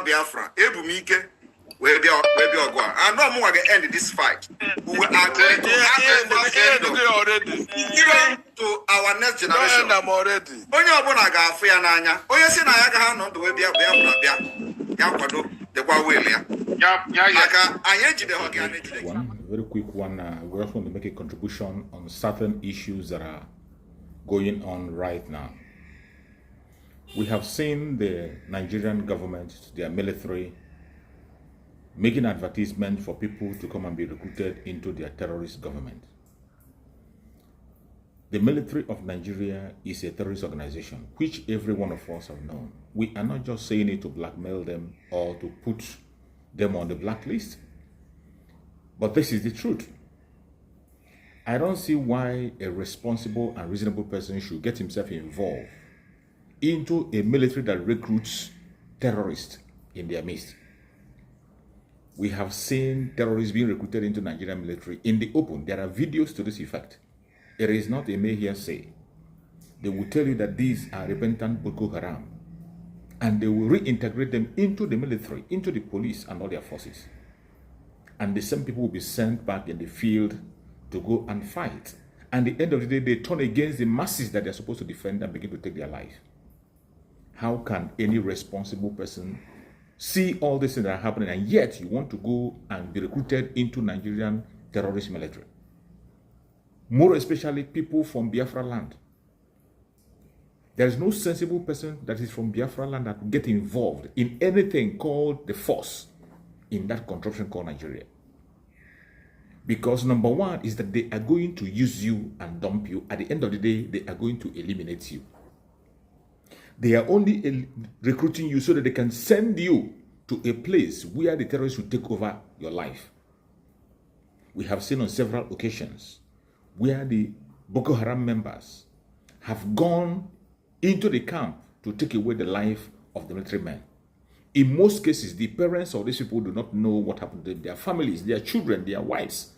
Biafra, Ebumike, where be Ogwa. I know more going to end this fight. We are going to already. Even to our next generation. I'm already. When you're going to go free and Anya, oh, you see, I got on the way Biafra. The one very quick one. We just want to make a contribution on certain issues that are going on right now. We have seen the Nigerian government, their military, making advertisement for people to come and be recruited into their terrorist government. The military of Nigeria is a terrorist organization, which every one of us have known. We are not just saying it to blackmail them or to put them on the blacklist, but this is the truth. I don't see why a responsible and reasonable person should get himself involved into a military that recruits terrorists in their midst. We have seen terrorists being recruited into Nigerian military in the open. There are videos to this effect. It is not a mere hearsay. They will tell you that these are repentant Boko Haram, and they will reintegrate them into the military, into the police and all their forces. And the same people will be sent back in the field to go and fight. And at the end of the day, they turn against the masses that they're supposed to defend and begin to take their life. How can any responsible person see all these things that are happening, and yet you want to go and be recruited into Nigerian terrorist military? More especially people from Biafra land. There is no sensible person that is from Biafra land that will get involved in anything called the force in that contraption called Nigeria. Because number one is that they are going to use you and dump you. At the end of the day, they are going to eliminate you. They are only recruiting you so that they can send you to a place where the terrorists will take over your life. We have seen on several occasions where the Boko Haram members have gone into the camp to take away the life of the military men. In most cases, the parents of these people do not know what happened to them. Their families, their children, their wives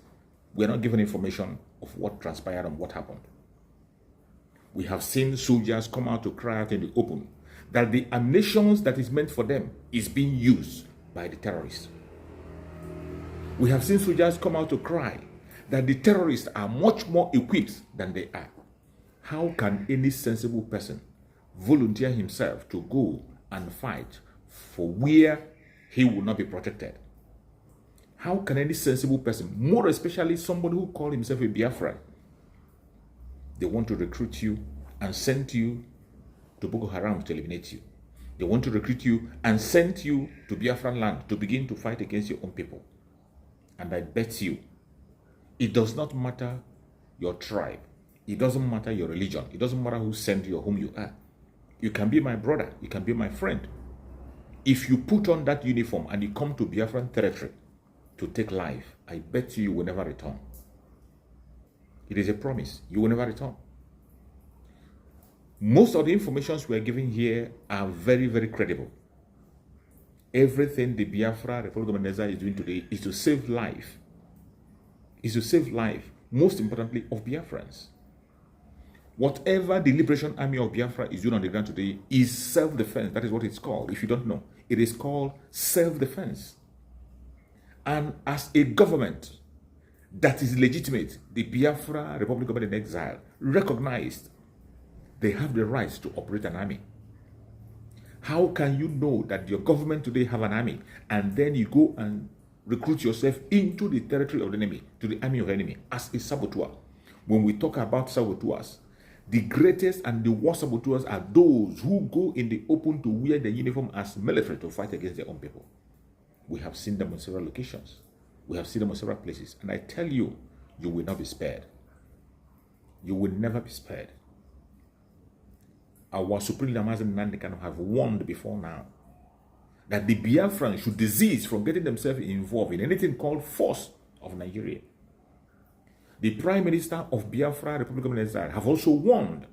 were not given information of what transpired and what happened. We have seen soldiers come out to cry out in the open that the ammunition that is meant for them is being used by the terrorists. We have seen soldiers come out to cry that the terrorists are much more equipped than they are. How can any sensible person volunteer himself to go and fight for where he will not be protected? How can any sensible person, more especially somebody who calls himself a Biafra, they want to recruit you and send you to Boko Haram to eliminate you. They want to recruit you and send you to Biafra land to begin to fight against your own people. And I bet you, it does not matter your tribe. It doesn't matter your religion. It doesn't matter who sent you or whom you are. You can be my brother. You can be my friend. If you put on that uniform and you come to Biafran territory to take life, I bet you will never return. It is a promise. You will never return. Most of the informations we are giving here are very, very credible. Everything the Biafra Republic of Nigeria is doing today is to save life. Is to save life, most importantly, of Biafrans. Whatever the Liberation Army of Biafra is doing on the ground today is self-defense. That is what it's called. If you don't know, it is called self-defense. And as a government that is legitimate, the Biafra Republic of in Exile recognized they have the right to operate an army. How can you know that your government today have an army and then you go and recruit yourself into the territory of the enemy, to the army of the enemy, as a saboteur? When we talk about saboteurs, the greatest and the worst saboteurs are those who go in the open to wear the uniform as military to fight against their own people. We have seen them on several locations. We have seen them on several places. And I tell you, you will not be spared. You will never be spared. Our Supreme Leaders Nandi can have warned before now that the Biafrans should desist from getting themselves involved in anything called force of Nigeria. The Prime Minister of Biafra Republic of Nigeria have also warned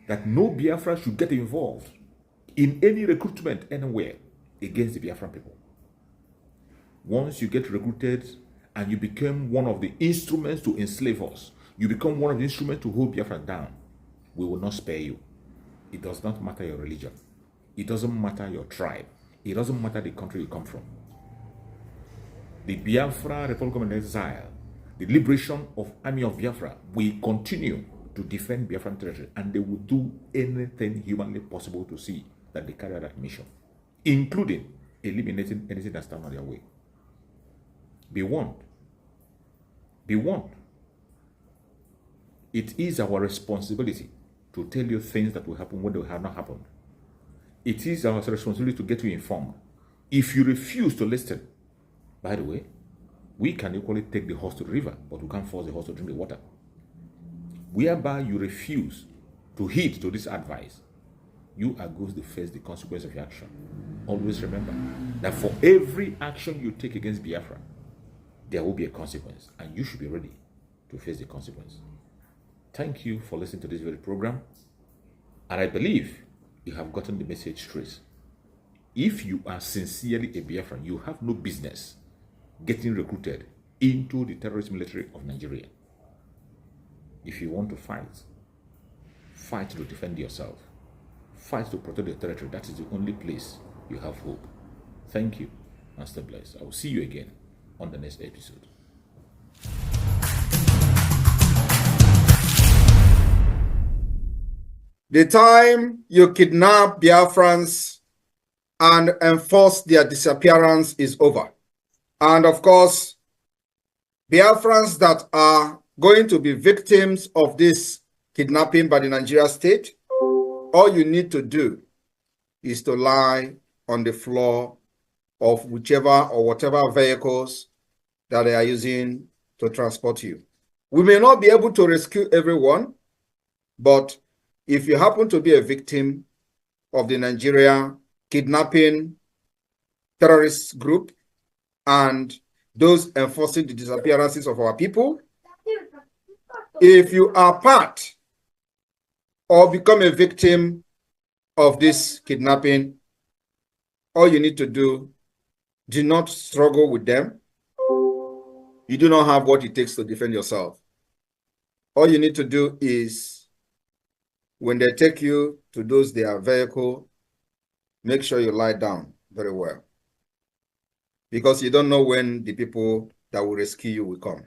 that no Biafra should get involved in any recruitment anywhere against the Biafran people. Once you get recruited and you become one of the instruments to enslave us, you become one of the instruments to hold Biafra down, we will not spare you. It does not matter your religion. It doesn't matter your tribe. It doesn't matter the country you come from. The Biafra Republic of Exile, the liberation of Army of Biafra, will continue to defend Biafran territory, and they will do anything humanly possible to see that they carry out that mission, including eliminating anything that stands on their way. Be warned. Be warned. It is our responsibility to tell you things that will happen when they have not happened. It is our responsibility to get you informed. If you refuse to listen, by the way, we can equally take the horse to the river, but we can't force the horse to drink the water. Whereby you refuse to heed to this advice, you are going to face the consequence of your action. Always remember that for every action you take against Biafra, there will be a consequence, and you should be ready to face the consequence. Thank you for listening to this very program, and I believe you have gotten the message straight. If you are sincerely a Biafran, you have no business getting recruited into the terrorist military of Nigeria. If you want to fight, fight to defend yourself. Fight to protect your territory. That is the only place you have hope. Thank you, and stay blessed. I will see you again on the next episode. The time you kidnap Biafrans and enforce their disappearance is over. And of course, Biafrans that are going to be victims of this kidnapping by the Nigeria state, all you need to do is to lie on the floor of whichever or whatever vehicles that they are using to transport you. We may not be able to rescue everyone, but if you happen to be a victim of the Nigeria kidnapping terrorist group and those enforcing the disappearances of our people, if you are part or become a victim of this kidnapping, all you need to do not struggle with them. You do not have what it takes to defend yourself. All you need to do is, when they take you to their vehicle, make sure you lie down very well, because you don't know when the people that will rescue you will come.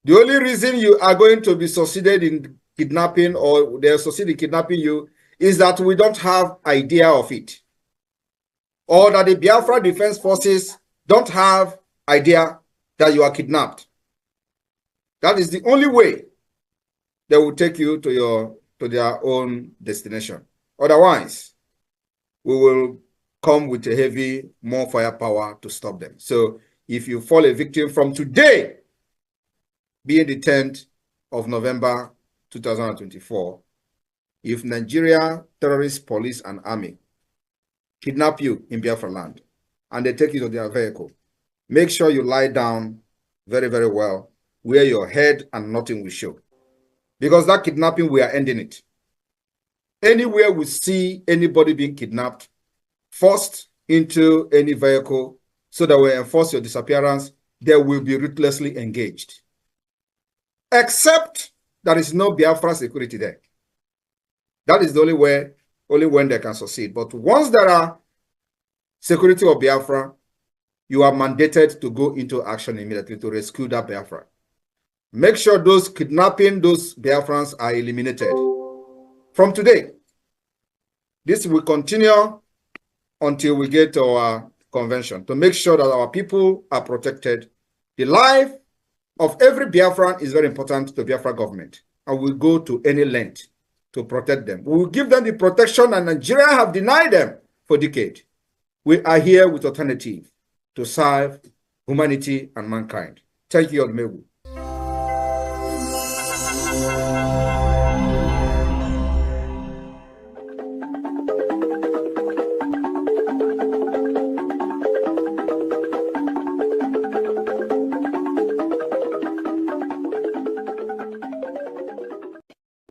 The only reason you are going to be succeeded in kidnapping, or they'll succeed in kidnapping you, is that we don't have idea of it, or that the Biafra Defense Forces don't have idea that you are kidnapped. That is the only way they will take you to their own destination. Otherwise, we will come with a heavy, more firepower to stop them. So if you fall a victim from today, being the 10th of November 2024, if Nigeria terrorist police and army kidnap you in Biafra land and they take you to their vehicle, make sure you lie down very, very well, where your head and nothing will show. Because that kidnapping, we are ending it. Anywhere we see anybody being kidnapped, forced into any vehicle so that we enforce your disappearance, they will be ruthlessly engaged. Except there is no Biafra security there. That is the only way, only when they can succeed. But once there are security of Biafra, you are mandated to go into action immediately to rescue that Biafra. Make sure those kidnapping, those Biafrans are eliminated. From today, this will continue until we get to our convention, to make sure that our people are protected. The life of every Biafran is very important to Biafra government, and we'll go to any length to protect them. We will give them the protection that Nigeria have denied them for decades. We are here with alternative to serve humanity and mankind. Thank you, Odumegwu.